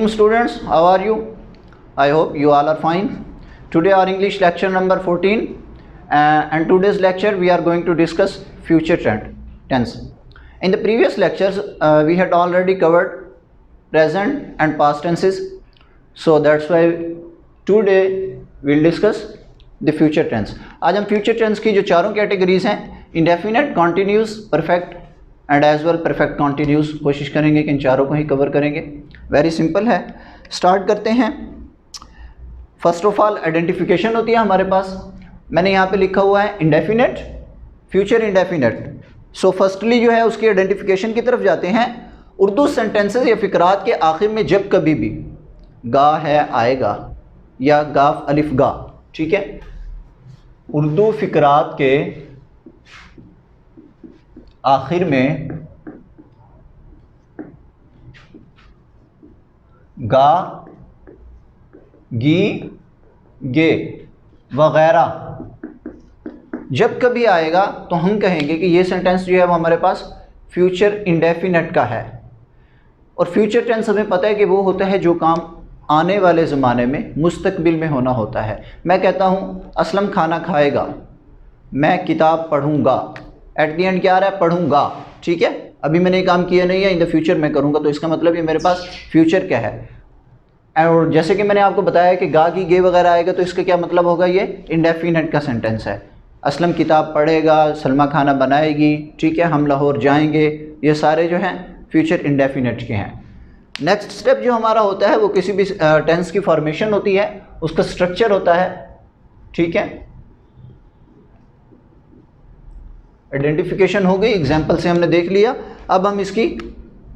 Assalamualaikum students, how are you? I hope you all are fine. Today our English lecture number 14 and today's lecture we are going to discuss future tense. In the previous lectures we had already covered present and past tenses, so that's why today we'll discuss the future tense. आज हम future tense की जो चारों categories हैं, indefinite, continuous, perfect and as well perfect continuous, कोशिश करेंगे कि इन चारों को ही कवर करेंगे. वेरी सिंपल है, स्टार्ट करते हैं. फर्स्ट ऑफ ऑल आइडेंटिफिकेशन होती है हमारे पास. मैंने यहाँ पे लिखा हुआ है indefinite, future indefinite. So firstly जो है उसकी आइडेंटिफिकेशन की तरफ जाते हैं. उर्दू सेंटेंसेस या फिकरात के आखिर में जब कभी भी गा है आएगा या गाफ अलिफ गा, ठीक है, उर्दू फिकरात के आखिर में गा, गी, गे वगैरह जब कभी आएगा तो हम कहेंगे कि ये सेंटेंस जो है वो हमारे पास फ्यूचर इंडेफिनेट का है. और फ्यूचर टेंस हमें पता है कि वो होता है जो काम आने वाले ज़माने में मुस्तकबिल में होना होता है. मैं कहता हूँ असलम खाना खाएगा, मैं किताब पढ़ूँगा, एट दी एंड क्या आ रहा है, पढ़ूंगा, ठीक है. अभी मैंने ये काम किया नहीं है, इन द फ्यूचर मैं करूंगा, तो इसका मतलब ये मेरे पास फ्यूचर क्या है. और जैसे कि मैंने आपको बताया कि गा, की, गे वगैरह आएगा तो इसका क्या मतलब होगा, ये इंडेफिनेट का सेंटेंस है. असलम किताब पढ़ेगा, सलमा खाना बनाएगी, ठीक है, हम लाहौर जाएंगे, ये सारे जो हैं फ्यूचर इंडेफिनेट के हैं. नेक्स्ट स्टेप जो हमारा होता है वो किसी भी टेंस की फॉर्मेशन होती है, उसका स्ट्रक्चर होता है, ठीक है. आइडेंटिफिकेशन हो गई, एग्जाम्पल से हमने देख लिया. अब हम इसकी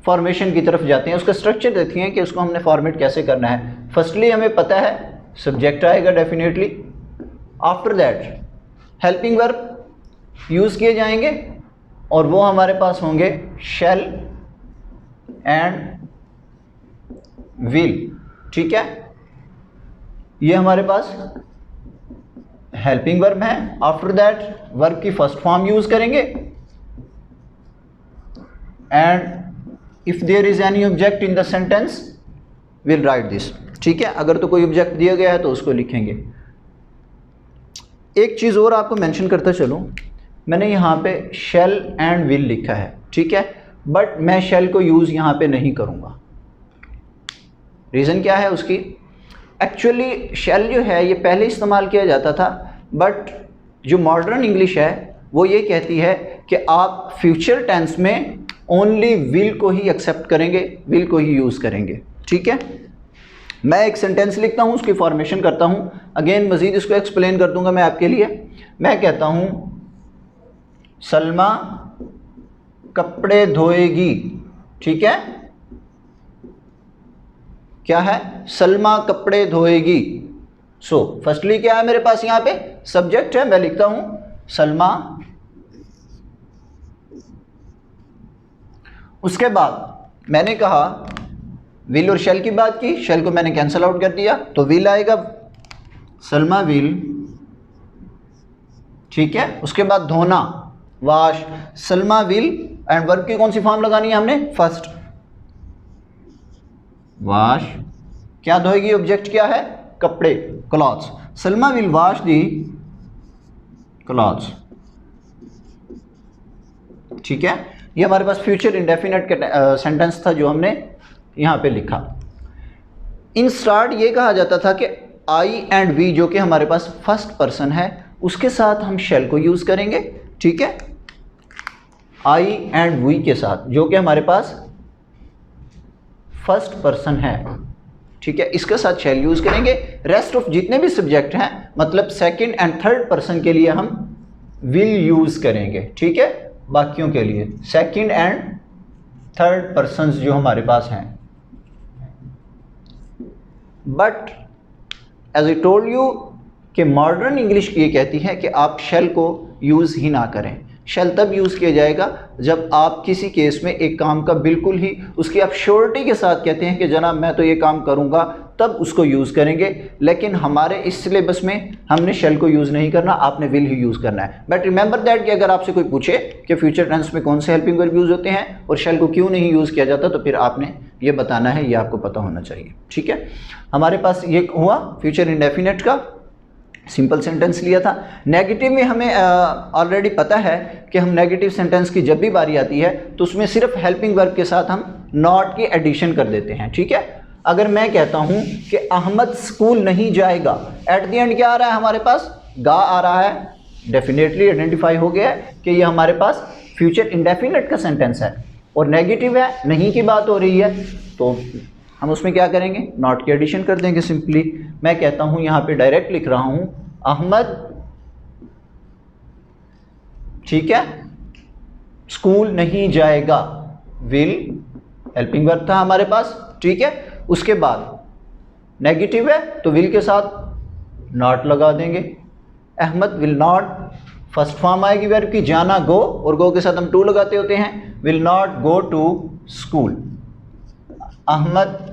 फॉर्मेशन की तरफ जाते हैं. उसका स्ट्रक्चर देखते हैं कि उसको हमने फॉर्मेट कैसे करना है. फर्स्टली हमें पता है सब्जेक्ट आएगा definitely. After that helping verb use किए जाएंगे और वो हमारे पास होंगे शैल एंड विल, ठीक है. ये हमारे पास हेल्पिंग वर्ब है. आफ्टर दैट वर्ब की फर्स्ट फॉर्म यूज करेंगे and if there is any object in the sentence will write this, ठीक है. अगर तो कोई ऑब्जेक्ट दिया गया है तो उसको लिखेंगे. एक चीज़ और आपको मेंशन करता चलूं, मैंने यहाँ पे शैल एंड विल लिखा है, ठीक है, बट मैं शैल को यूज़ यहाँ पे नहीं करूँगा. रीज़न क्या है उसकी, एक्चुअली शैल जो है ये पहले इस्तेमाल किया जाता था, बट जो मॉडर्न इंग्लिश है वो ये कहती है कि आप फ्यूचर टेंस में ओनली विल को ही एक्सेप्ट करेंगे, विल को ही यूज़ करेंगे, ठीक है. मैं एक सेंटेंस लिखता हूँ, उसकी फॉर्मेशन करता हूँ. अगेन मज़ीद इसको एक्सप्लेन कर दूंगा मैं आपके लिए. मैं कहता हूँ सलमा कपड़े धोएगी, ठीक है. क्या है, सलमा कपड़े धोएगी. सो फर्स्टली क्या है मेरे पास, यहाँ पे सब्जेक्ट है, मैं लिखता हूं सलमा. उसके बाद मैंने कहा विल और शैल की बात की, शैल को मैंने कैंसल आउट कर दिया तो विल आएगा, सलमा विल, ठीक है. उसके बाद धोना, wash, Salma will and verb की कौन सी फॉर्म लगानी है हमने, फर्स्ट, वाश. क्या धोएगी, ऑब्जेक्ट क्या है, कपड़े, clothes. Salma will wash the clothes, ठीक है. ये हमारे पास फ्यूचर इंडेफिनेट का सेंटेंस था जो हमने यहाँ पे लिखा. इन स्टार्ट ये कहा जाता था कि आई एंड वी जो कि हमारे पास फर्स्ट पर्सन है उसके साथ हम शैल को यूज़ करेंगे, ठीक है. आई एंड वी के साथ जो कि हमारे पास फर्स्ट पर्सन है, ठीक है, इसके साथ शैल यूज़ करेंगे. रेस्ट ऑफ जितने भी सब्जेक्ट हैं, मतलब सेकंड एंड थर्ड पर्सन के लिए हम विल यूज़ करेंगे, ठीक है. बाकियों के लिए सेकंड एंड थर्ड पर्सन्स जो हमारे पास हैं. But as I told you कि मॉडर्न इंग्लिश ये कहती है कि आप शैल को यूज़ ही ना करें. शैल तब यूज़ किया जाएगा जब आप किसी केस में एक काम का बिल्कुल ही उसकी आप श्योरिटी के साथ कहते हैं कि जनाब मैं तो ये काम करूँगा, तब उसको यूज़ करेंगे। लेकिन हमारे इस सिलेबस में हमने शेल को यूज़ नहीं करना, आपने विल ही यूज़ करना है। बट रिमेंबर दैट कि अगर आपसे कोई पूछे कि फ्यूचर टेंस में कौन से हेल्पिंग वर्ब यूज़ होते हैं और शेल को क्यों नहीं यूज़ किया जाता, तो फिर आपने ये बताना है, ये आपको पता होना चाहिए। ठीक है, हमारे पास ये हुआ फ्यूचर इंडेफिनिट का सिंपल सेंटेंस लिया था। नेगेटिव में हमें ऑलरेडी पता है कि हम नेगेटिव सेंटेंस की जब भी बारी आती है तो उसमें सिर्फ हेल्पिंग वर्ब के साथ हम नॉट की एडिशन कर देते हैं। ठीक है, अगर मैं कहता हूं कि अहमद स्कूल नहीं जाएगा, एट द एंड क्या आ रहा है हमारे पास, गा आ रहा है, डेफिनेटली आइडेंटिफाई हो गया है कि ये हमारे पास फ्यूचर इंडेफिनिट का सेंटेंस है और नेगेटिव है, नहीं की बात हो रही है, तो हम उसमें क्या करेंगे, नॉट की एडिशन कर देंगे सिंपली। मैं कहता हूं यहां पे डायरेक्ट लिख रहा हूं अहमद, ठीक है, स्कूल नहीं जाएगा, विल हेल्पिंग वर्ब था हमारे पास। ठीक है, उसके बाद नेगेटिव है तो विल के साथ नॉट लगा देंगे। Ahmad will not, first form आएगी वर्ब की, जाना गो, और गो के साथ हम टू लगाते होते हैं, will not go to school, Ahmad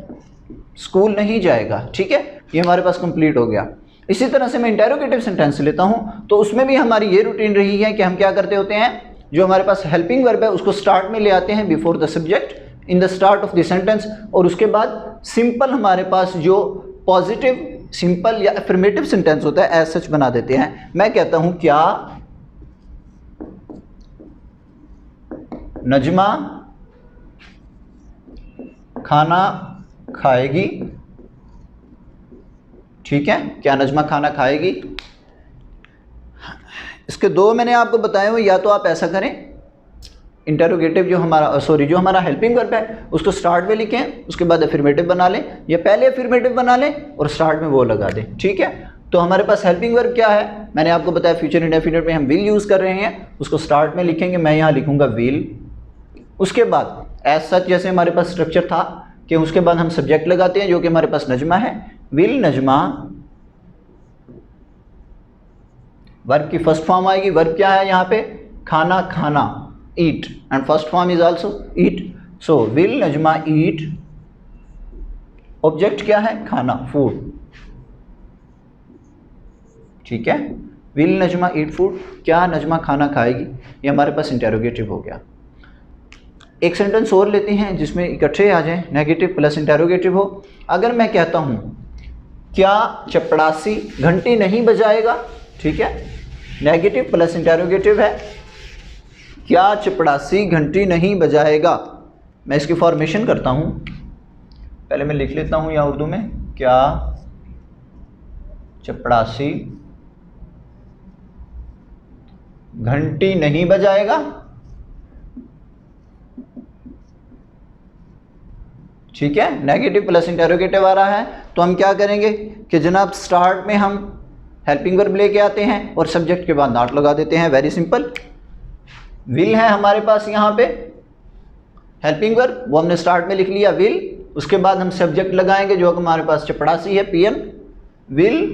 school नहीं जाएगा। ठीक है, ये हमारे पास कंप्लीट हो गया। इसी तरह से मैं इंटेरोगेटिव सेंटेंस लेता हूं तो उसमें भी हमारी ये रूटीन रही है कि हम क्या करते होते हैं, जो हमारे पास हेल्पिंग वर्ब है उसको स्टार्ट में ले आते हैं, before the subject, in the start of the sentence, और उसके बाद सिंपल हमारे पास जो पॉजिटिव सिंपल या अफर्मेटिव सेंटेंस होता है एज सच बना देते हैं। मैं कहता हूं क्या नजमा खाना खाएगी, ठीक है, क्या नजमा खाना खाएगी। इसके दो मैंने आपको बताए हुए, या तो आप ऐसा करें, इंटरोगेटिव जो हमारा जो हमारा हेल्पिंग वर्ब है उसको स्टार्ट में लिखें, उसके बाद अफर्मेटिव बना लें, या पहले अफर्मेटिव बना लें और स्टार्ट में वो लगा दें। ठीक है, तो हमारे पास हेल्पिंग वर्ब क्या है, मैंने आपको बताया फ्यूचर इंडेफिनिट में हम विल यूज़ कर रहे हैं, उसको स्टार्ट में लिखेंगे, मैं यहाँ लिखूंगा विल। उसके बाद एज सच जैसे हमारे पास स्ट्रक्चर था कि उसके बाद हम सब्जेक्ट लगाते हैं जो कि हमारे पास नजमा है, विल नजमा, वर्ब की फर्स्ट फॉर्म आएगी, वर्ब क्या है यहाँ पे, खाना खाना, eat, and first form is also eat, so will Najma eat, object क्या है, खाना, फूड। ठीक है, विल नजमा ईट फूड, क्या नजमा खाना खाएगी, ये हमारे पास इंटेरोगेटिव हो गया। एक सेंटेंस और लेते हैं जिसमें इकट्ठे आ जाएं, नेगेटिव प्लस इंटेरोगेटिव हो। अगर मैं कहता हूं क्या चपड़ासी घंटी नहीं बजाएगा, ठीक है, नेगेटिव प्लस इंटेरोगेटिव है, क्या चपड़ासी घंटी नहीं बजाएगा। मैं इसकी फॉर्मेशन करता हूं, पहले मैं लिख लेता हूं या उर्दू में, क्या चपड़ासी घंटी नहीं बजाएगा। ठीक है, नेगेटिव प्लस इंटेरोगेटिव आ रहा है, तो हम क्या करेंगे कि जनाब स्टार्ट में हम हेल्पिंग वर्ब लेके आते हैं और सब्जेक्ट के बाद नॉट लगा देते हैं। वेरी सिंपल, विल है हमारे पास यहाँ पे हेल्पिंग वर्ब, वो हमने स्टार्ट में लिख लिया विल, उसके बाद हम सब्जेक्ट लगाएंगे जो हमारे पास चपड़ासी है, पियन, विल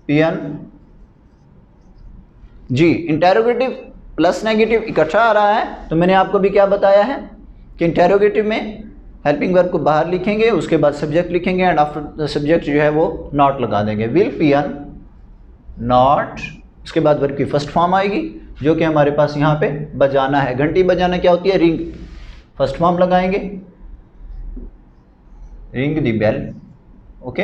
पियन। जी, इंटेरोगेटिव प्लस नेगेटिव इकट्ठा आ रहा है, तो मैंने आपको भी क्या बताया है कि इंटेरोगेटिव में हेल्पिंग वर्ब को बाहर लिखेंगे, उसके बाद सब्जेक्ट लिखेंगे एंड आफ्टर द सब्जेक्ट जो है वो नॉट लगा देंगे, विल पियन नॉट, उसके बाद वर्ब की फर्स्ट फॉर्म आएगी जो कि हमारे पास यहाँ पे बजाना है। घंटी बजाना क्या होती है, रिंग, फर्स्ट फॉर्म लगाएंगे, ring the bell. Okay,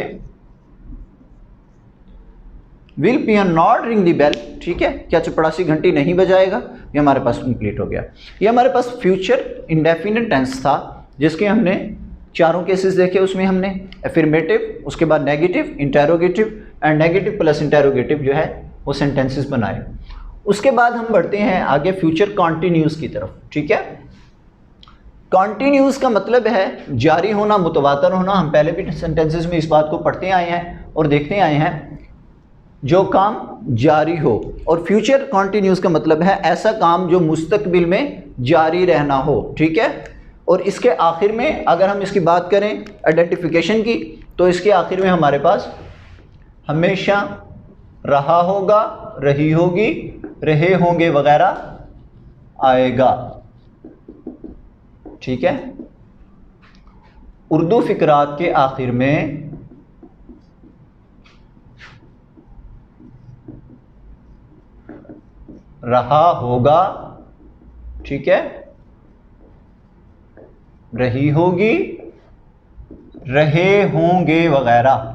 will peon not ring the bell, ठीक है, क्या चपड़ासी घंटी नहीं बजाएगा, ये हमारे पास कंप्लीट हो गया। ये हमारे पास फ्यूचर इंडेफिनिट टेंस था जिसके हमने चारों केसेस देखे, उसमें हमने अफर्मेटिव, उसके बाद negative, interrogative and negative plus interrogative जो है वो सेंटेंसेस बनाए। उसके बाद हम बढ़ते हैं आगे फ्यूचर कॉन्टिन्यूस की तरफ। ठीक है, कॉन्टिन्यूस का मतलब है जारी होना, मुतवातर होना। हम पहले भी सेंटेंसेस में इस बात को पढ़ते आए हैं और देखते आए हैं, जो काम जारी हो। और फ्यूचर कॉन्टिन्यूस का मतलब है ऐसा काम जो मुस्तकबिल में जारी रहना हो। ठीक है, और इसके आखिर में अगर हम इसकी बात करें आइडेंटिफिकेशन की, तो इसके आखिर में हमारे पास हमेशा रहा होगा, रही होगी, रहे होंगे वगैरह आएगा। ठीक है, उर्दू फिकरात के आखिर में रहा होगा, ठीक है, रही होगी, रहे होंगे वगैरह।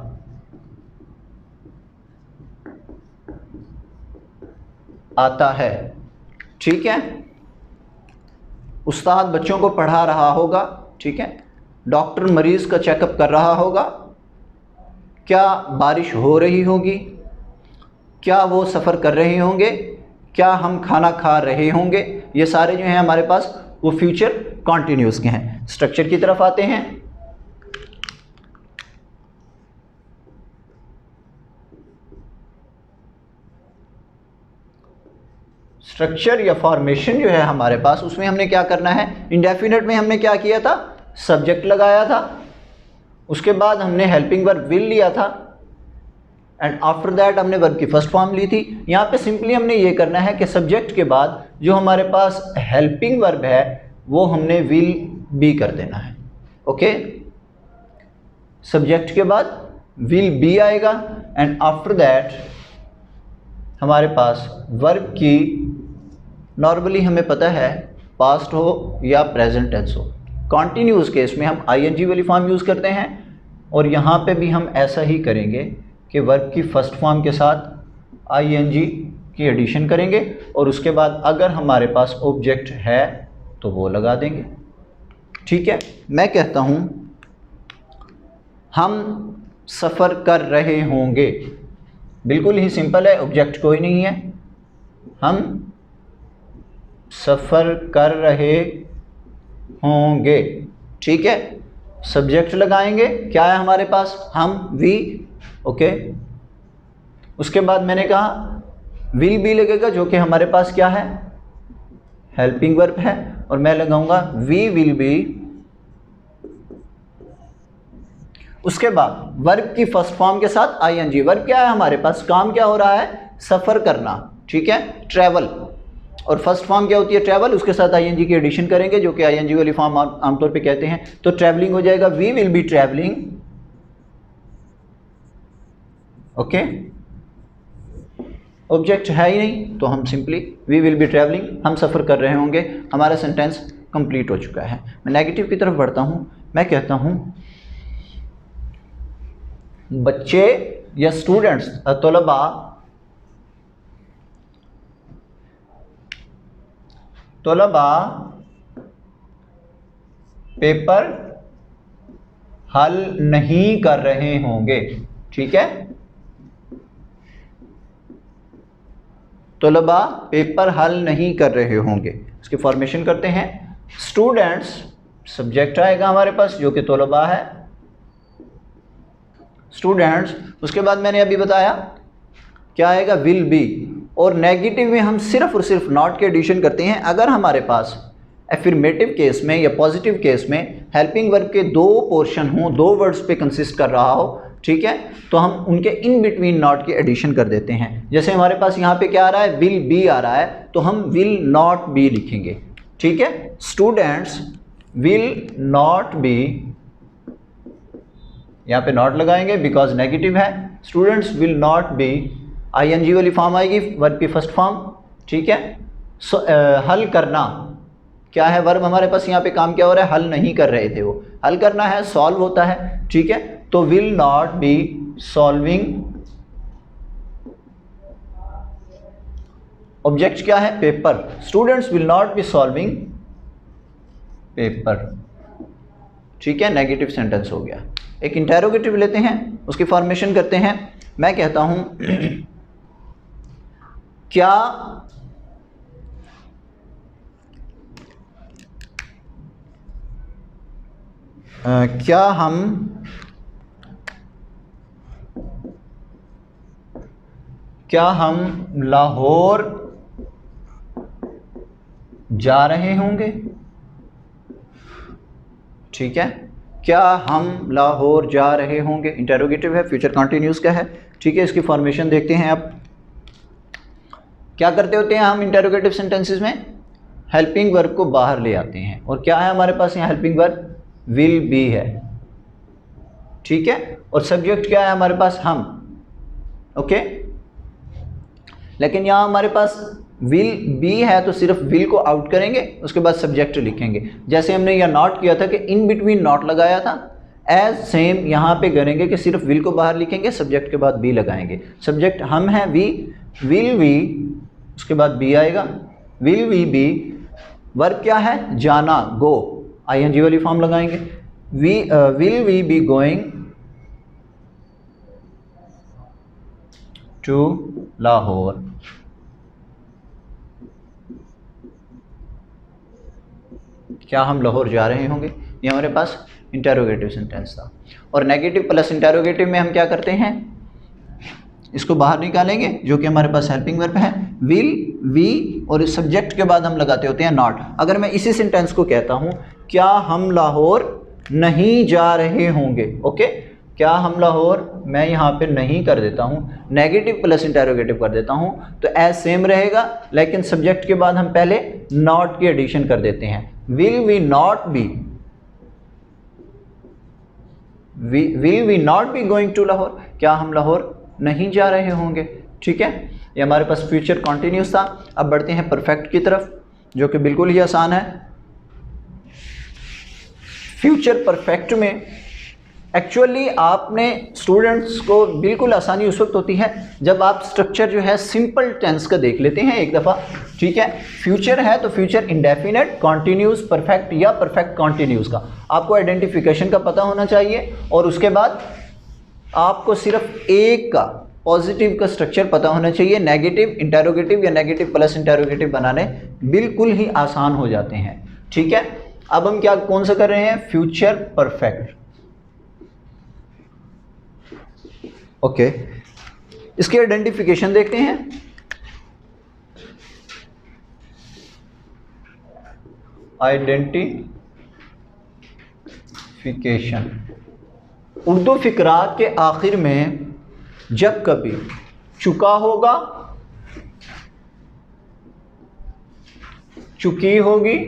आता है, ठीक है। उस्ताद बच्चों को पढ़ा रहा होगा, ठीक है। डॉक्टर मरीज का चेकअप कर रहा होगा। क्या बारिश हो रही होगी, क्या वो सफ़र कर रहे होंगे, क्या हम खाना खा रहे होंगे। ये सारे जो हैं हमारे पास वो फ्यूचर कॉन्टिन्यूस के हैं। स्ट्रक्चर की तरफ आते हैं। स्ट्रक्चर या फॉर्मेशन जो है हमारे पास, उसमें हमने क्या करना है, इंडेफिनेट में हमने क्या किया था, सब्जेक्ट लगाया था, उसके बाद हमने हेल्पिंग वर्ब विल लिया था, एंड आफ्टर दैट हमने वर्ब की फर्स्ट फॉर्म ली थी। यहाँ पे सिंपली हमने ये करना है कि सब्जेक्ट के बाद जो हमारे पास हेल्पिंग वर्ब है वो हमने विल बी कर देना है। ओके, सब्जेक्ट के बाद विल बी आएगा, एंड आफ्टर दैट हमारे पास वर्ब की नॉर्मली हमें पता है पास्ट हो या प्रेजेंट टेंस हो। कॉन्टिन्यूस केस में हम आईएनजी वाली फॉर्म यूज़ करते हैं, और यहाँ पे भी हम ऐसा ही करेंगे कि वर्ब की फर्स्ट फॉर्म के साथ आईएनजी की एडिशन करेंगे, और उसके बाद अगर हमारे पास ऑब्जेक्ट है तो वो लगा देंगे, ठीक है। मैं कहता हूँ हम सफ़र कर रहे होंगे, बिल्कुल ही सिंपल है, ऑब्जेक्ट कोई नहीं है, हम सफ़र कर रहे होंगे, ठीक है। सब्जेक्ट लगाएंगे, क्या है हमारे पास, हम, वी, ओके। उसके बाद मैंने कहा विल बी लगेगा, जो कि हमारे पास क्या है, हेल्पिंग वर्ब है, और मैं लगाऊंगा वी विल बी। उसके बाद वर्ब की फर्स्ट फॉर्म के साथ आईएनजी। वर्ब क्या है हमारे पास, काम क्या हो रहा है, सफ़र करना, ठीक है, ट्रैवल, और फर्स्ट फॉर्म क्या होती है, ट्रैवल, उसके साथ आईएनजी की एडिशन करेंगे, जो कि आईएनजी वाली फॉर्म आमतौर पे कहते हैं, तो ट्रैवलिंग हो जाएगा we will be travelling, okay. Object है ही नहीं तो हम simply we will be travelling, हम सफ़र कर रहे होंगे, हमारा सेंटेंस कंप्लीट हो चुका है। मैं नेगेटिव की तरफ बढ़ता हूँ। मैं कहता हूँ बच्चे या स्टूडेंट्स, तलबा पेपर हल नहीं कर रहे होंगे, ठीक है। तलबा पेपर हल नहीं कर रहे होंगे। इसकी फॉर्मेशन करते हैं। स्टूडेंट्स सब्जेक्ट आएगा हमारे पास, जो कि तलबा है, स्टूडेंट्स। उसके बाद मैंने अभी बताया क्या आएगा, विल बी, और नेगेटिव में हम सिर्फ और सिर्फ नॉट के एडिशन करते हैं। अगर हमारे पास एफर्मेटिव केस में या पॉजिटिव केस में हेल्पिंग वर्ब के दो पोर्शन हों, दो वर्ड्स पे कंसिस्ट कर रहा हो, ठीक है, तो हम उनके इन बिटवीन नॉट की एडिशन कर देते हैं। जैसे हमारे पास यहाँ पे क्या आ रहा है, विल बी आ रहा है, तो हम विल नॉट बी लिखेंगे, ठीक है। स्टूडेंट्स विल नॉट बी, यहाँ पे नॉट लगाएंगे बिकॉज नेगेटिव है। Students will not be, ING वाली फॉर्म आएगी, वर्ब की फर्स्ट फॉर्म, ठीक है। हल करना क्या है, वर्ब हमारे पास यहाँ पे काम क्या हो रहा है, हल नहीं कर रहे थे वो, हल करना है, सॉल्व होता है, ठीक है। तो will not be solving. Object क्या है, paper, students will not be solving paper, ठीक है, नेगेटिव सेंटेंस हो गया। एक इंटेरोगेटिव लेते हैं, उसकी फॉर्मेशन करते हैं। मैं कहता हूं क्या हम लाहौर जा रहे होंगे, ठीक है। क्या हम लाहौर जा रहे होंगे, इंटेरोगेटिव है, फ्यूचर कंटिन्यूस का है, ठीक है। इसकी फॉर्मेशन देखते हैं। अब क्या करते होते हैं हम इंटेरोगेटिव सेंटेंसेस में, हेल्पिंग वर्ब को बाहर ले आते हैं, और क्या है हमारे पास यहाँ हेल्पिंग वर्ब, विल बी है, ठीक है, और सब्जेक्ट क्या है हमारे पास, हम, ओके। लेकिन यहाँ हमारे पास विल बी है तो सिर्फ विल को आउट करेंगे, उसके बाद सब्जेक्ट लिखेंगे। जैसे हमने यह नॉट किया था कि इन बिटवीन नॉट लगाया था, एज सेम यहाँ पे करेंगे कि सिर्फ विल को बाहर लिखेंगे, सब्जेक्ट के बाद बी लगाएंगे। सब्जेक्ट हम हैं वी, विल वी, उसके बाद बी आएगा, विल वी बी। वर्ब क्या है? जाना, गो, आईएनजी वाली फॉर्म लगाएंगे। Will we be going to Lahore. क्या हम लाहौर जा रहे होंगे? ये हमारे पास इंटेरोगेटिव सेंटेंस था। और नेगेटिव प्लस इंटेरोगेटिव में हम क्या करते हैं? इसको बाहर निकालेंगे, जो कि हमारे पास हेल्पिंग वर्ब है, विल वी, और इस सब्जेक्ट के बाद हम लगाते होते हैं नॉट। अगर मैं इसी सेंटेंस को कहता हूँ, क्या हम लाहौर नहीं जा रहे होंगे, ओके, क्या हम लाहौर, मैं यहाँ पे नहीं कर देता हूँ, नेगेटिव प्लस इंटेरोगेटिव कर देता हूँ, तो एज सेम रहेगा, लेकिन सब्जेक्ट के बाद हम पहले नॉट की एडिशन कर देते हैं। Will we not be, will we not be going to Lahore, क्या हम लाहौर नहीं जा रहे होंगे। ठीक है, ये हमारे पास फ्यूचर कॉन्टिन्यूस था। अब बढ़ते हैं परफेक्ट की तरफ, जो कि बिल्कुल ही आसान है। फ्यूचर परफेक्ट में एक्चुअली आपने स्टूडेंट्स को बिल्कुल आसानी उस वक्त होती है जब आप स्ट्रक्चर जो है सिंपल टेंस का देख लेते हैं एक दफ़ा। ठीक है, फ्यूचर है तो फ्यूचर इंडेफिनेट, कॉन्टिन्यूस, परफेक्ट या परफेक्ट कॉन्टिन्यूस का आपको आइडेंटिफिकेशन का पता होना चाहिए, और उसके बाद आपको सिर्फ एक का पॉजिटिव का स्ट्रक्चर पता होना चाहिए। नेगेटिव इंटेरोगेटिव या नेगेटिव प्लस इंटेरोगेटिव बनाने बिल्कुल ही आसान हो जाते हैं। ठीक है, अब हम क्या कौन सा कर रहे हैं? Future perfect. ओके, इसकी आइडेंटिफिकेशन देखते हैं। आइडेंटिफिकेशन, उर्दू फिकरात के आखिर में जब कभी चुका होगा, चुकी होगी,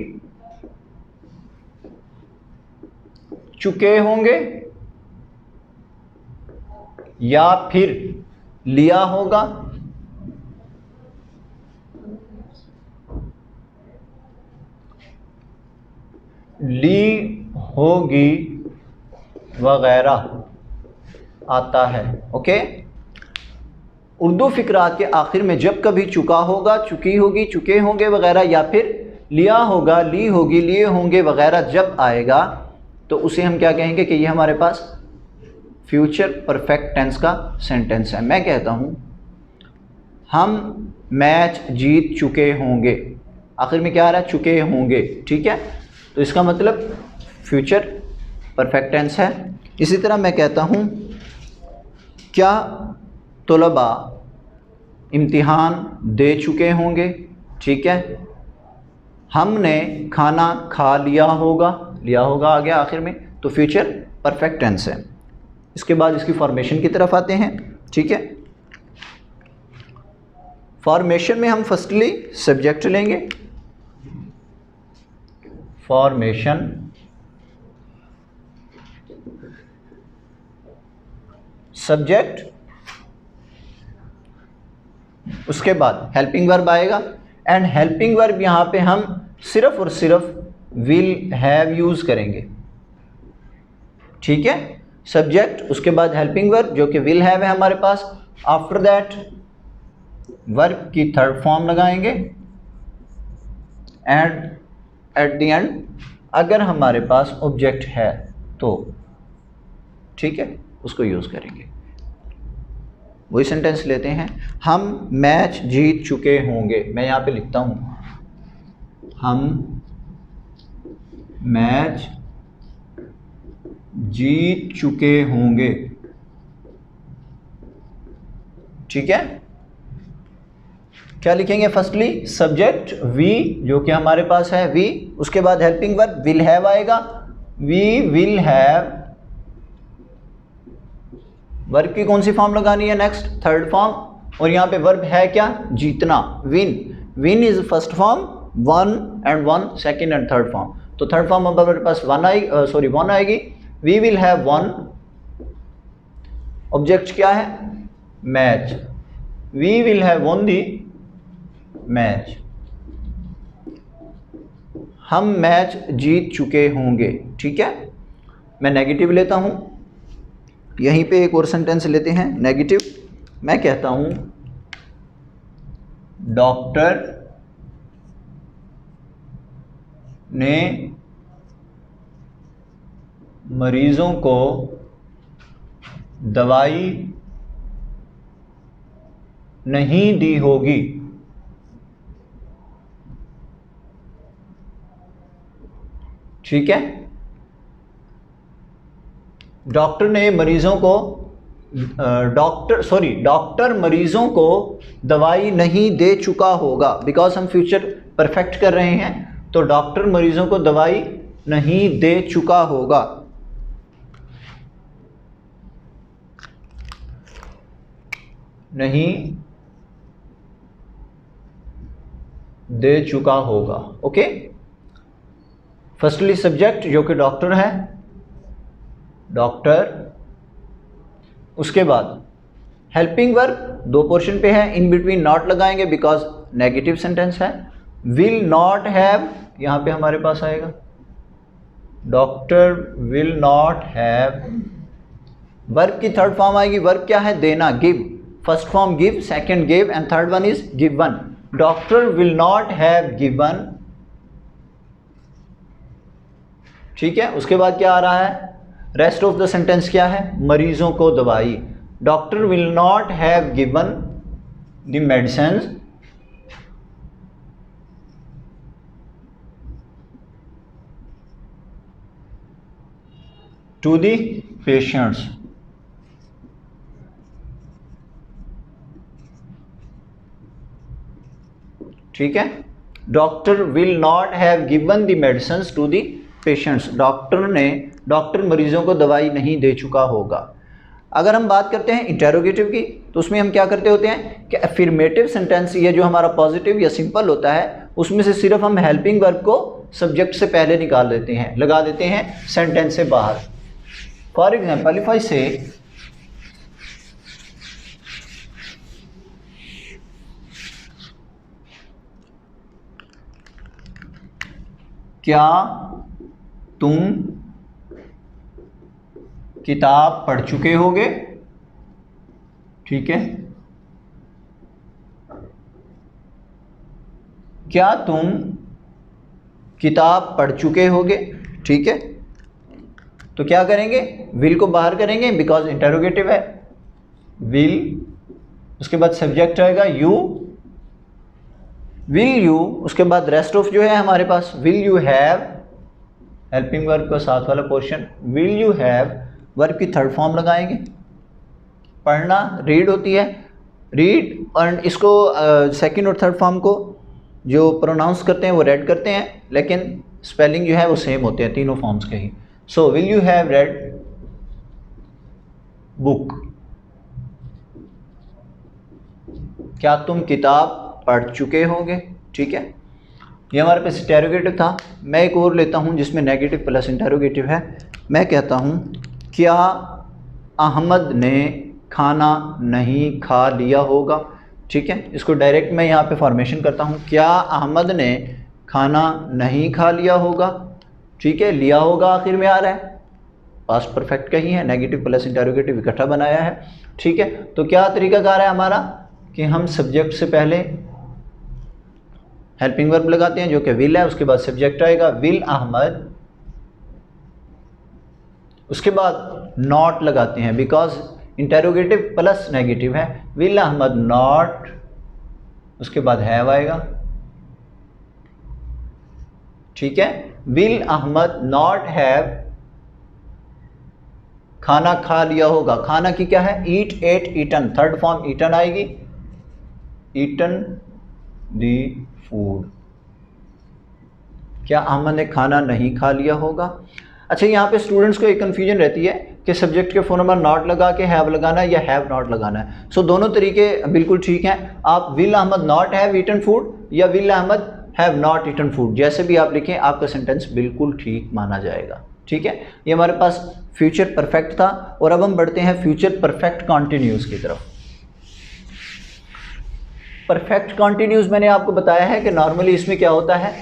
चुके होंगे या फिर लिया होगा, ली होगी वगैरह आता है। ओके, उर्दू फिकरात के आखिर में जब कभी चुका होगा, चुकी होगी, चुके होंगे वगैरह, या फिर लिया होगा, ली होगी, लिए होंगे वगैरह जब आएगा, तो उसे हम क्या कहेंगे कि ये हमारे पास फ्यूचर परफेक्ट टेंस का सेंटेंस है। मैं कहता हूँ हम मैच जीत चुके होंगे, आखिर में क्या आ रहा है? चुके होंगे। ठीक है, तो इसका मतलब फ्यूचर परफेक्ट टेंस है। इसी तरह मैं कहता हूँ क्या तलबा इम्तिहान दे चुके होंगे। ठीक है, हमने खाना खा लिया होगा, लिया होगा आ गया आखिर में, तो फ्यूचर परफेक्ट टेंस है। इसके बाद इसकी फॉर्मेशन की तरफ आते हैं। ठीक है, फॉर्मेशन में हम फर्स्टली सब्जेक्ट लेंगे, फॉर्मेशन, सब्जेक्ट, उसके बाद हेल्पिंग वर्ब आएगा, एंड हेल्पिंग वर्ब यहाँ पे हम सिर्फ और सिर्फ विल हैव यूज करेंगे। ठीक है, सब्जेक्ट, उसके बाद हेल्पिंग वर्ब जो कि विल हैव है हमारे पास। आफ्टर दैट वर्ब की थर्ड फॉर्म लगाएंगे, एंड एट द एंड अगर हमारे पास ऑब्जेक्ट है तो ठीक है उसको यूज करेंगे। वही सेंटेंस लेते हैं, हम मैच जीत चुके होंगे। मैं यहाँ पे लिखता हूँ हम मैच जीत चुके होंगे। ठीक है, क्या लिखेंगे? फर्स्टली सब्जेक्ट वी जो कि हमारे पास है वी, उसके बाद हेल्पिंग वर्ब विल हैव आएगा, वी विल हैव। वर्ब की कौन सी फॉर्म लगानी है? नेक्स्ट थर्ड फॉर्म, और यहाँ पे वर्ब है क्या? जीतना, win. Win is first form, won and won second and third form. तो थर्ड फॉर्म अब हमारे पास वन आएगी। We will have won, object क्या है? Match. We will have won the match, हम मैच जीत चुके होंगे। ठीक है, मैं नेगेटिव लेता हूं, यहीं पे एक और सेंटेंस लेते हैं नेगेटिव। मैं कहता हूं डॉक्टर ने मरीजों को दवाई नहीं दी होगी। ठीक है, डॉक्टर ने मरीजों को डॉक्टर मरीजों को दवाई नहीं दे चुका होगा। बिकॉज हम फ्यूचर परफेक्ट कर रहे हैं, तो डॉक्टर मरीजों को दवाई नहीं दे चुका होगा। नहीं दे चुका होगा। ओके, फर्स्टली सब्जेक्ट जो कि डॉक्टर है, डॉक्टर। उसके बाद हेल्पिंग वर्ब दो पोर्शन पे है, इन बिटवीन नॉट लगाएंगे बिकॉज नेगेटिव सेंटेंस है। विल नॉट हैव यहां पे हमारे पास आएगा, doctor will not have. Verb की थर्ड फॉर्म आएगी, वर्ब क्या है, देना, give. First form give, second give and third one is given. Doctor will not have given. ठीक है, उसके बाद क्या आ रहा है, रेस्ट ऑफ द सेंटेंस क्या है, मरीजों को दवाई। Doctor will not have given the medicine to the patients. ठीक है, doctor will not have given the medicine to the patients. Doctor मरीजों को दवाई नहीं दे चुका होगा। अगर हम बात करते हैं इंटेरोगेटिव की, तो उसमें हम क्या करते होते हैं कि अफर्मेटिव सेंटेंस, ये जो हमारा पॉजिटिव या सिंपल होता है, उसमें से सिर्फ हम हेल्पिंग वर्ब को सब्जेक्ट से पहले निकाल देते हैं, लगा देते हैं सेंटेंस से बाहर। फॉर एग्जाम्पल, इफ आई से क्या तुम किताब पढ़ चुके होगे। ठीक है, क्या तुम किताब पढ़ चुके होगे। ठीक है, तो क्या करेंगे, विल को बाहर करेंगे बिकॉज इंटरोगेटिव है, विल। उसके बाद सब्जेक्ट आएगा यू, विल यू। उसके बाद रेस्ट ऑफ जो है हमारे पास, will you have, helping verb का साथ वाला portion, will you have. Verb की थर्ड फॉर्म लगाएंगे, पढ़ना, रीड होती है, रीड। और इसको सेकंड और थर्ड फॉर्म को जो प्रोनाउंस करते हैं वो रेड करते हैं, लेकिन स्पेलिंग जो है वो सेम होते हैं तीनों फॉर्म्स के ही। So will you have read book, क्या तुम किताब पढ़ चुके होंगे। ठीक है, ये हमारे पास इंटेरोगेटिव था। मैं एक और लेता हूँ जिसमें नेगेटिव प्लस इंटेरोगेटिव है। मैं कहता हूँ क्या अहमद ने खाना नहीं खा लिया होगा। ठीक है, इसको डायरेक्ट मैं यहाँ पे फॉर्मेशन करता हूँ, क्या अहमद ने खाना नहीं खा लिया होगा। ठीक है, लिया होगा आखिर में आ रहा है, पास्ट परफेक्ट का ही है, नेगेटिव प्लस इंटेरोगेटिव इकट्ठा बनाया है। ठीक है, तो क्या तरीकाकार है हमारा कि हम सब्जेक्ट से पहले हेल्पिंग वर्ब लगाते हैं जो कि विल है, उसके बाद सब्जेक्ट आएगा विल अहमद, उसके बाद नॉट लगाते हैं बिकॉज इंटेरोगेटिव प्लस नेगेटिव है, विल अहमद नॉट, उसके बाद हैव आएगा। ठीक है, विल अहमद नॉट हैव खाना खा लिया होगा। खाना की क्या है, eat, ate, eaten, third form eaten आएगी, ईटन दी फूड। क्या अहमद ने खाना नहीं खा लिया होगा। अच्छा, यहाँ पे स्टूडेंट्स को एक कन्फ्यूजन रहती है कि सब्जेक्ट के फोन नंबर नॉट लगा के हैव लगाना है या हैव नॉट लगाना है। सो दोनों तरीके बिल्कुल ठीक हैं। आप will Ahmad not have eaten food या will Ahmad have not eaten food, जैसे भी आप लिखें आपका सेंटेंस बिल्कुल ठीक माना जाएगा। ठीक है, ये हमारे पास फ्यूचर परफेक्ट था और अब हम बढ़ते हैं फ्यूचर परफेक्ट कॉन्टिन्यूस की तरफ। परफेक्ट कॉन्टिन्यूस मैंने आपको बताया है कि नॉर्मली इसमें क्या होता है,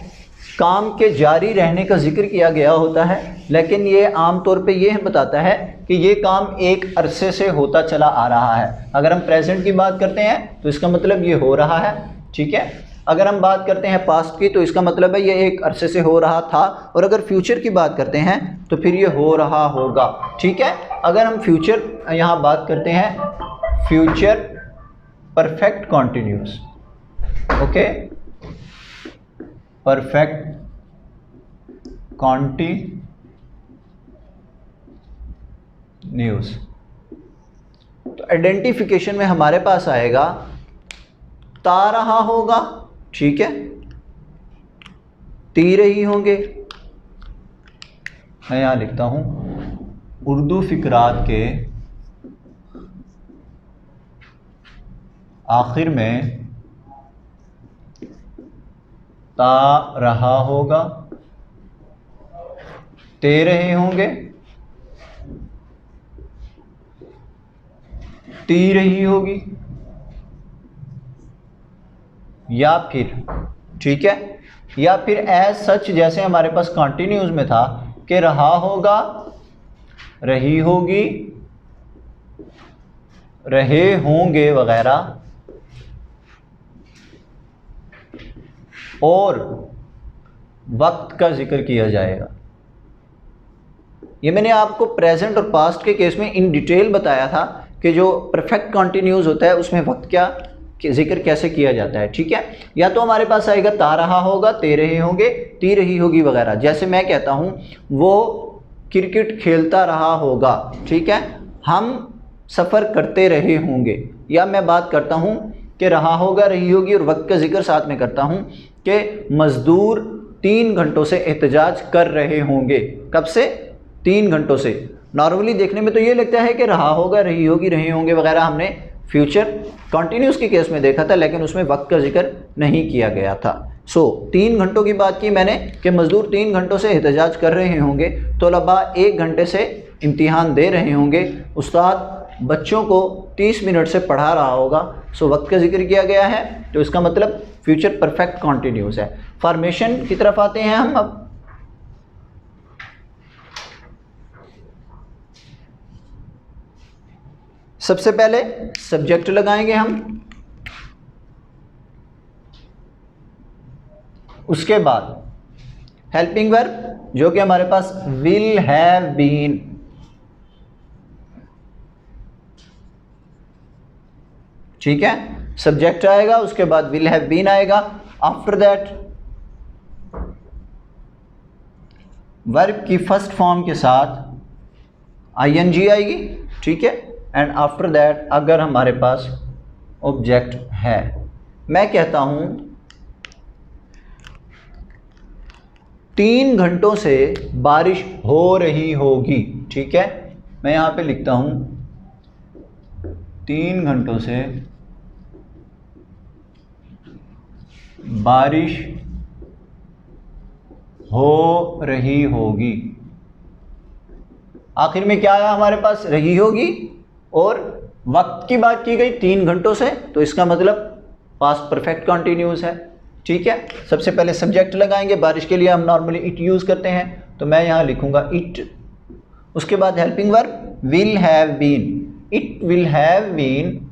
काम के जारी रहने का जिक्र किया गया होता है, लेकिन ये आम तौर पे ये बताता है कि ये काम एक अरसे से होता चला आ रहा है। अगर हम प्रेजेंट की बात करते हैं तो इसका मतलब ये हो रहा है, ठीक है। अगर हम बात करते हैं पास्ट की तो इसका मतलब है ये एक अरसे से हो रहा था, और अगर फ्यूचर की बात करते हैं तो फिर ये हो रहा होगा, ठीक है। अगर हम फ्यूचर यहाँ बात करते हैं, future perfect continuous, okay, perfect continuous, तो आइडेंटिफिकेशन में हमारे पास आएगा ता रहा होगा, ठीक है, ती रही होंगे। मैं यहां लिखता हूं उर्दू फिकरात के आखिर में ता रहा होगा, ते रहे होंगे, ती रही होगी, या फिर, ठीक है, या फिर एज सच जैसे हमारे पास कॉन्टिन्यूज में था कि रहा होगा, रही होगी, रहे होंगे वगैरह, और वक्त का जिक्र किया जाएगा। ये मैंने आपको प्रेजेंट और पास्ट के केस में इन डिटेल बताया था कि जो परफेक्ट कॉन्टिन्यूस होता है उसमें वक्त क्या जिक्र कैसे किया जाता है, ठीक है। या तो हमारे पास आएगा ता रहा होगा, ते रहे होंगे, ती रही होगी वगैरह। जैसे मैं कहता हूँ वो क्रिकेट खेलता रहा होगा, ठीक है, हम सफ़र करते रहे होंगे। या मैं बात करता हूँ कि रहा होगा, रही होगी और वक्त का जिक्र साथ में करता हूँ कि मज़दूर 3 घंटों से एहतजाज कर रहे होंगे। कब से? 3 घंटों से। नॉर्मली देखने में तो ये लगता है कि रहा होगा, रही होगी, रहे होंगे वगैरह हमने फ्यूचर कॉन्टिन्यूस के केस में देखा था, लेकिन उसमें वक्त का जिक्र नहीं किया गया था। 3 घंटों की बात की मैंने कि मज़दूर 3 घंटों से एहतजाज कर रहे होंगे, तलबा 1 घंटे से इम्तिहान दे रहे होंगे, उस्ताद बच्चों को 30 मिनट से पढ़ा रहा होगा। वक्त का जिक्र किया गया है, तो इसका मतलब फ्यूचर परफेक्ट कॉन्टिन्यूस है। फॉर्मेशन की तरफ आते हैं हम अब। सबसे पहले सब्जेक्ट लगाएंगे हम, उसके बाद हेल्पिंग वर्ब जो कि हमारे पास विल हैव बीन, ठीक है, सब्जेक्ट आएगा, उसके बाद विल हैव बीन आएगा। आफ्टर दैट वर्ब की फर्स्ट फॉर्म के साथ आईएनजी आएगी, ठीक है, एंड आफ्टर दैट अगर हमारे पास ऑब्जेक्ट है, मैं कहता हूं 3 घंटों से बारिश हो रही होगी, ठीक है, मैं यहां पे लिखता हूं 3 घंटों से बारिश हो रही होगी। आखिर में क्या आया हमारे पास? रही होगी, और वक्त की बात की गई 3 घंटों से, तो इसका मतलब पास्ट परफेक्ट कॉन्टिन्यूस है, ठीक है। सबसे पहले सब्जेक्ट लगाएंगे, बारिश के लिए हम नॉर्मली इट यूज़ करते हैं, तो मैं यहाँ लिखूंगा इट। उसके बाद helping verb will have been, it will have been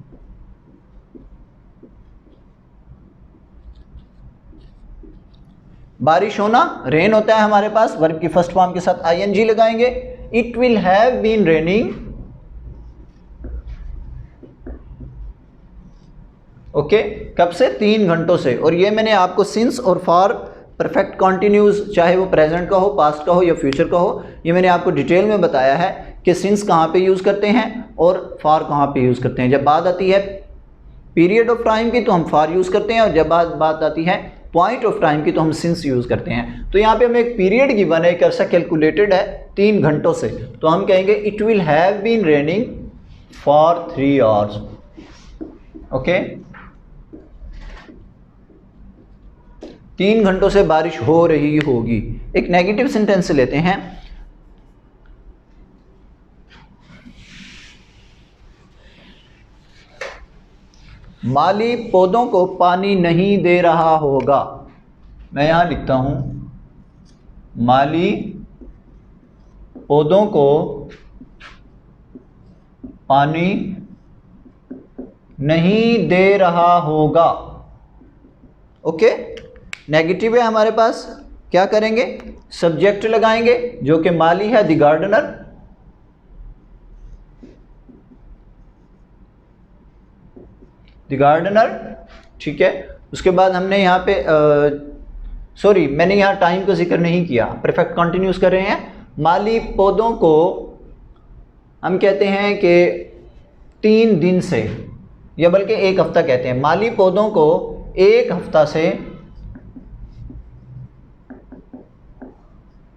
बारिश होना, रेन होता है हमारे पास, वर्ब की फर्स्ट फॉर्म के साथ आईएनजी लगाएंगे। It will have been raining, okay, कब से? 3 घंटों से। और ये मैंने आपको सिंस और फॉर परफेक्ट कॉन्टिन्यूस, चाहे वो प्रेजेंट का हो, पास्ट का हो या फ्यूचर का हो, ये मैंने आपको डिटेल में बताया है कि सिंस कहाँ पे यूज़ करते हैं और फॉर कहाँ पे यूज़ करते हैं। जब बात आती है पीरियड ऑफ टाइम की तो हम फॉर यूज़ करते हैं, और जब बात आती है पॉइंट ऑफ टाइम की तो हम सिंस यूज़ करते हैं। तो यहाँ पे हमें एक पीरियड गिवन है, एक अरसा कैलकुलेटेड है 3 घंटों से, तो हम कहेंगे it will have been raining for 3 hours, okay. 3 घंटों से बारिश हो रही होगी। एक नेगेटिव सेंटेंस लेते हैं, माली पौधों को पानी नहीं दे रहा होगा। मैं यहाँ लिखता हूँ, माली पौधों को पानी नहीं दे रहा होगा। ओके, नेगेटिव है हमारे पास, क्या करेंगे, सब्जेक्ट लगाएंगे जो कि माली है, द गार्डनर। द गार्डनर, ठीक है। उसके बाद हमने यहाँ पे सॉरी, मैंने यहाँ टाइम का जिक्र नहीं किया, परफेक्ट कंटिन्यूस कर रहे हैं। माली पौधों को हम कहते हैं कि 3 दिन से, या बल्कि 1 हफ्ता कहते हैं, माली पौधों को 1 हफ्ता से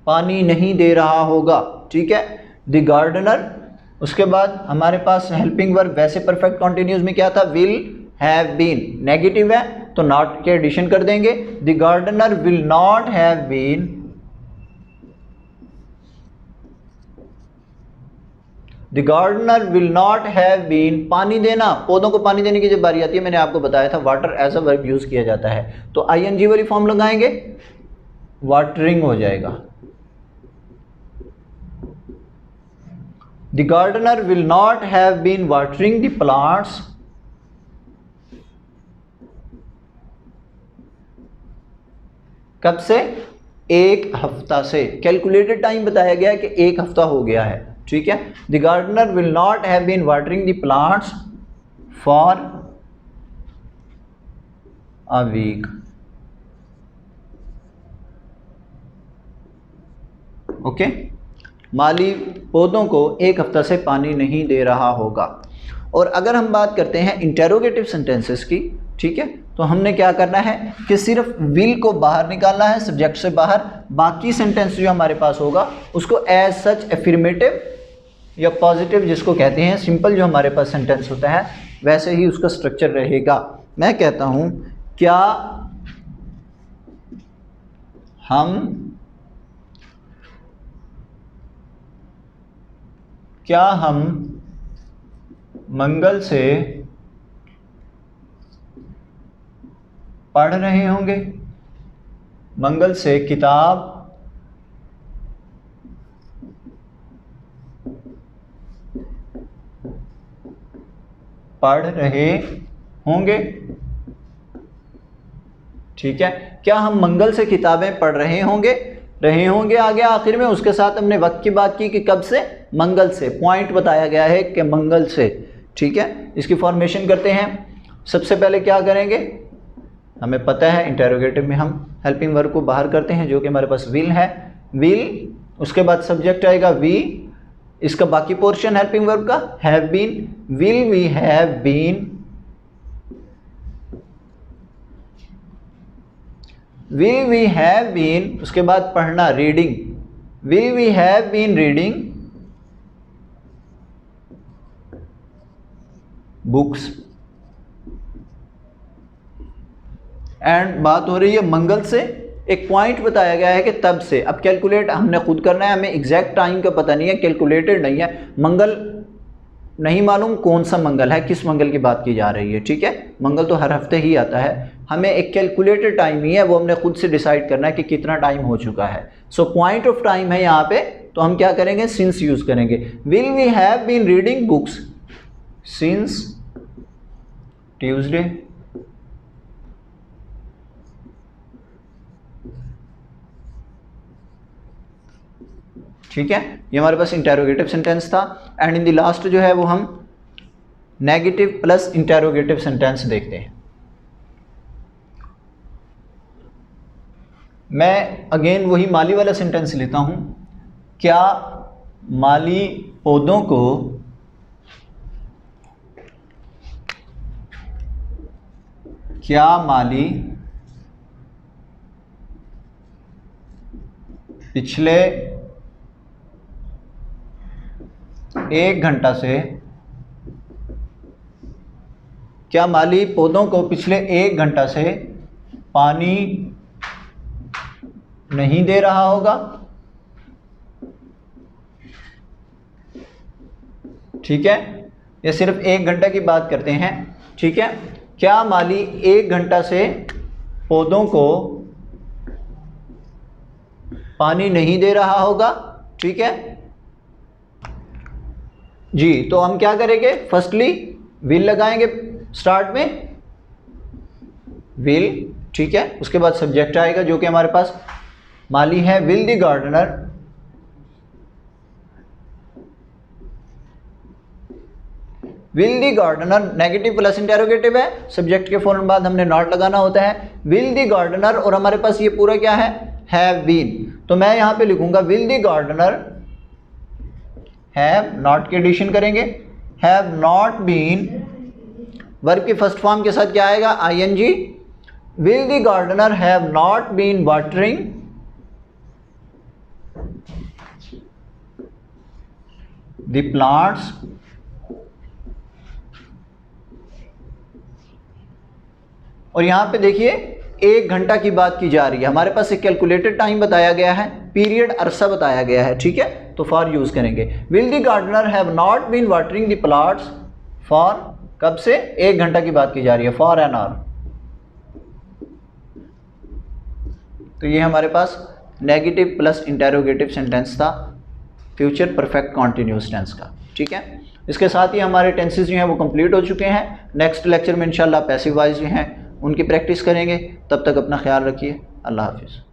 पानी नहीं दे रहा होगा, ठीक है, द गार्डनर। उसके बाद हमारे पास हेल्पिंग वर्ब, वैसे परफेक्ट कंटिन्यूस में क्या था, विल हैव बीन, नेगेटिव है तो नॉट के एडिशन कर देंगे, the gardener will not have been, the gardener will not have been. पानी देना, पौधों को पानी देने की जब बारी आती है, मैंने आपको बताया था water as a verb use किया जाता है, तो आईएनजी वाली फॉर्म लगाएंगे, वाटरिंग हो जाएगा। The gardener will not have been watering the plants कब से, 1 हफ्ता से। कैलकुलेटेड टाइम बताया गया है कि 1 हफ्ता हो गया है, ठीक है। The gardener will not have been watering the plants for a week. Okay, माली पौधों को 1 हफ्ता से पानी नहीं दे रहा होगा। और अगर हम बात करते हैं इंटेरोगेटिव सेंटेंसेस की, ठीक है, तो हमने क्या करना है कि सिर्फ विल को बाहर निकालना है, सब्जेक्ट से बाहर, बाकी सेंटेंस जो हमारे पास होगा उसको एज सच एफर्मेटिव या पॉजिटिव जिसको कहते हैं, सिंपल जो हमारे पास सेंटेंस होता है वैसे ही उसका स्ट्रक्चर रहेगा। मैं कहता हूं, क्या हम मंगल से पढ़ रहे होंगे, मंगल से किताब पढ़ रहे होंगे, ठीक है। क्या हम मंगल से किताबें पढ़ रहे होंगे, आ गया आखिर में, उसके साथ हमने वक्त की बात की कि कब से, मंगल से, पॉइंट बताया गया है कि मंगल से, ठीक है। इसकी फॉर्मेशन करते हैं। सबसे पहले क्या करेंगे, हमें पता है इंटेरोगेटिव में हम हेल्पिंग वर्ब को बाहर करते हैं जो कि हमारे पास विल है, विल, उसके बाद सब्जेक्ट आएगा वी, इसका बाकी पोर्शन हेल्पिंग वर्ब का have been, will we have been, will we have been, उसके बाद पढ़ना reading, will we have been reading books. And बात हो रही है मंगल से, एक पॉइंट बताया गया है कि तब से। अब कैलकुलेट हमने खुद करना है, हमें एग्जैक्ट टाइम का पता नहीं है, कैलकुलेटेड नहीं है, मंगल नहीं मालूम कौन सा मंगल है, किस मंगल की बात की जा रही है, ठीक है। मंगल तो हर हफ्ते ही आता है, हमें एक कैलकुलेटेड टाइम ही है, वो हमने खुद से डिसाइड करना है कि कितना टाइम हो चुका है। सो पॉइंट ऑफ टाइम है यहाँ पे, तो हम क्या करेंगे, सिंस यूज करेंगे। Will we have been reading books since Tuesday, ठीक है। ये हमारे पास इंटेरोगेटिव सेंटेंस था। एंड इन द लास्ट जो है वो हम नेगेटिव प्लस इंटेरोगेटिव सेंटेंस देखते हैं। मैं अगेन वही माली वाला सेंटेंस लेता हूं, क्या माली पौधों को पिछले 1 घंटा से, क्या माली पौधों को पिछले 1 घंटा से पानी नहीं दे रहा होगा, ठीक है। ये सिर्फ 1 घंटे की बात करते हैं, ठीक है। क्या माली 1 घंटा से पौधों को पानी नहीं दे रहा होगा? ठीक है जी, तो हम क्या करेंगे, फर्स्टली विल लगाएंगे स्टार्ट में, विल, ठीक है। उसके बाद सब्जेक्ट आएगा जो कि हमारे पास माली है, will the gardener, will the gardener negative plus interrogative है, सब्जेक्ट के फौरन बाद हमने नॉट लगाना होता है, विल द गार्डनर, और हमारे पास ये पूरा क्या है, हैव बीन, तो मैं यहां पे लिखूंगा will the gardener have, not के एडिशन करेंगे, हैव नॉट बीन, वर्ब की फर्स्ट फॉर्म के साथ क्या आएगा, ING, will the gardener have not been watering the plants और यहां पे देखिए 1 घंटा की बात की जा रही है, हमारे पास एक कैलकुलेटेड टाइम बताया गया है, पीरियड अरसा बताया गया है, ठीक है। तो फॉर यूज करेंगे, will the gardener have not been watering the plants for, कब से, 1 घंटा की बात की जा रही है, फॉर एन आवर। तो ये हमारे पास नेगेटिव प्लस इंटेरोगेटिव सेंटेंस था फ्यूचर परफेक्ट कॉन्टिन्यूस टेंस का, ठीक है। इसके साथ ही हमारे टेंसेस जो हैं वो कंप्लीट हो चुके हैं। नेक्स्ट लेक्चर में इंशाल्लाह पैसिव वॉइस जो हैं उनकी प्रैक्टिस करेंगे। तब तक अपना ख्याल रखिए। अल्लाह हाफिज़।